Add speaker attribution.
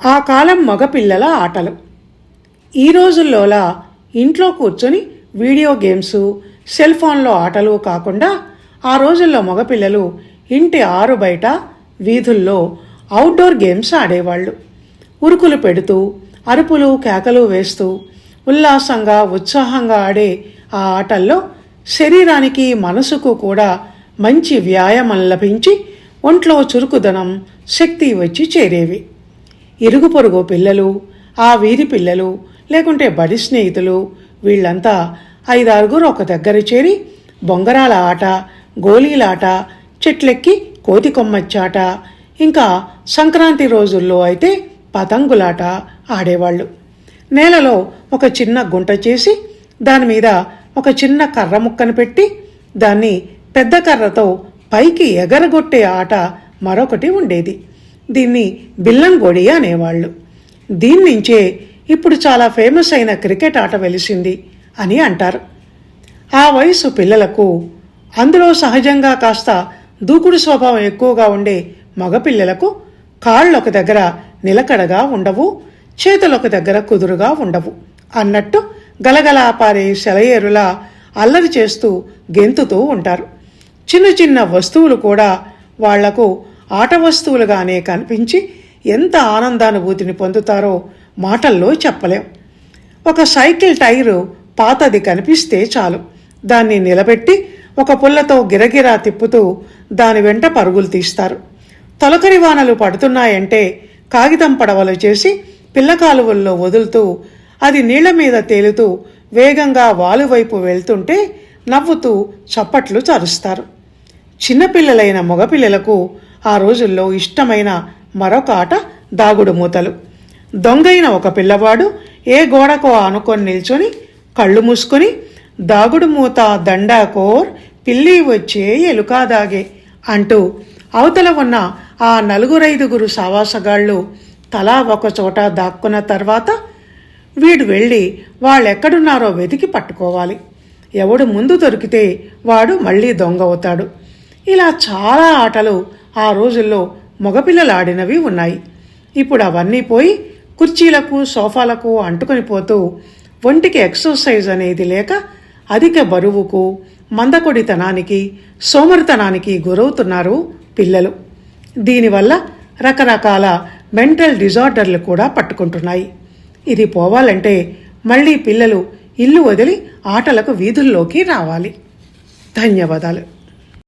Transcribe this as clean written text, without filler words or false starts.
Speaker 1: ఆ కాలం మగపిల్లల ఆటలు. ఈ రోజుల్లోలా ఇంట్లో కూర్చొని వీడియో గేమ్స్, సెల్ ఫోన్లో ఆటలు కాకుండా ఆ రోజుల్లో మగపిల్లలు ఇంటి ఆరు బయట వీధుల్లో అవుట్డోర్ గేమ్స్ ఆడేవాళ్ళు. ఉరుకులు పెడుతూ, అరుపులు కేకలు వేస్తూ ఉల్లాసంగా ఉత్సాహంగా ఆడే ఆ ఆటల్లో శరీరానికి మనసుకు కూడా మంచి వ్యాయామం లభించి ఒంట్లో చురుకుదనం, శక్తి వచ్చి చేరేవి. ఇరుగు పొరుగు పిల్లలు, ఆ వీధి పిల్లలు, లేకుంటే బడి స్నేహితులు వీళ్ళంతా 5-6 ఒక దగ్గర చేరి బొంగరాల ఆట, గోళీలాట, చెట్లెక్కి కోతి కొమ్మచ్చాట, ఇంకా సంక్రాంతి రోజుల్లో అయితే పతంగులాట ఆడేవాళ్ళు. నేలలో ఒక చిన్న గుంట చేసి దాని మీద ఒక చిన్న కర్ర ముక్కను పెట్టి దాన్ని పెద్ద కర్రతో పైకి ఎగరగొట్టే ఆట మరొకటి ఉండేది. దీన్ని బిల్లంగొడి అనేవాళ్ళు. దీన్నించే ఇప్పుడు చాలా ఫేమస్ అయిన క్రికెట్ ఆట వెలిసింది అని అంటారు. ఆ వయసు పిల్లలకు, అందులో సహజంగా కాస్త దూకుడు స్వభావం ఎక్కువగా ఉండే మగపిల్లలకు కాళ్ళు ఒక దగ్గర నిలకడగా ఉండవు, చేతులు ఒక దగ్గర కుదురుగా ఉండవు అన్నట్టు గలగలా పారే సెలయేరులా అల్లరి చేస్తూ గెంతుతూ ఉంటారు. చిన్న చిన్న వస్తువులు కూడా వాళ్లకు ఆట వస్తువులుగానే కనిపించి ఎంత ఆనందానుభూతిని పొందుతారో మాటల్లో చెప్పలేం. ఒక సైకిల్ టైరు పాతది కనిపిస్తే చాలు, దాన్ని నిలబెట్టి ఒక పుల్లతో గిరగిరా తిప్పుతూ దాని వెంట పరుగులు తీస్తారు. తొలకరి వానలు పడుతున్నాయంటే కాగితం పడవలు చేసి పిల్లకాలువల్లో వదులుతూ అది నీళ్ల మీద తేలుతూ వేగంగా వాలువైపు వెళ్తుంటే నవ్వుతూ చప్పట్లు చరుస్తారు. చిన్నపిల్లలైన మగపిల్లలకు ఆ రోజుల్లో ఇష్టమైన మరొక ఆట దాగుడు మూతలు. దొంగైన ఒక పిల్లవాడు ఏ గోడకో ఆనుకొని నిల్చొని కళ్ళు మూసుకొని దాగుడు మూత దండాకోర్ పిల్లి వచ్చే ఎలుకా దాగే అంటూ అవతల ఉన్న ఆ 4-5 సావాసగాళ్ళు తలా ఒక చోట దాక్కున్న తర్వాత వీడు వెళ్ళి వాళ్ళెక్కడున్నారో వెతికి పట్టుకోవాలి. ఎవడు ముందు దొరికితే వాడు మళ్ళీ దొంగ అవుతాడు. ఇలా చాలా ఆటలు ఆ రోజుల్లో మగపిల్లలు ఆడినవి ఉన్నాయి. ఇప్పుడు అవన్నీ పోయి కుర్చీలకు, సోఫాలకు అంటుకొని పోతూ ఒంటికి ఎక్సర్సైజ్ అనేది లేక అధిక బరువుకు, మందకొడితనానికి, సోమరితనానికి గురవుతున్నారు పిల్లలు. దీనివల్ల రకరకాల మెంటల్ డిజార్డర్లు కూడా పట్టుకుంటున్నాయి. ఇది పోవాలంటే మళ్ళీ పిల్లలు ఇల్లు వదిలి ఆటలకు వీధుల్లోకి రావాలి. ధన్యవాదాలు.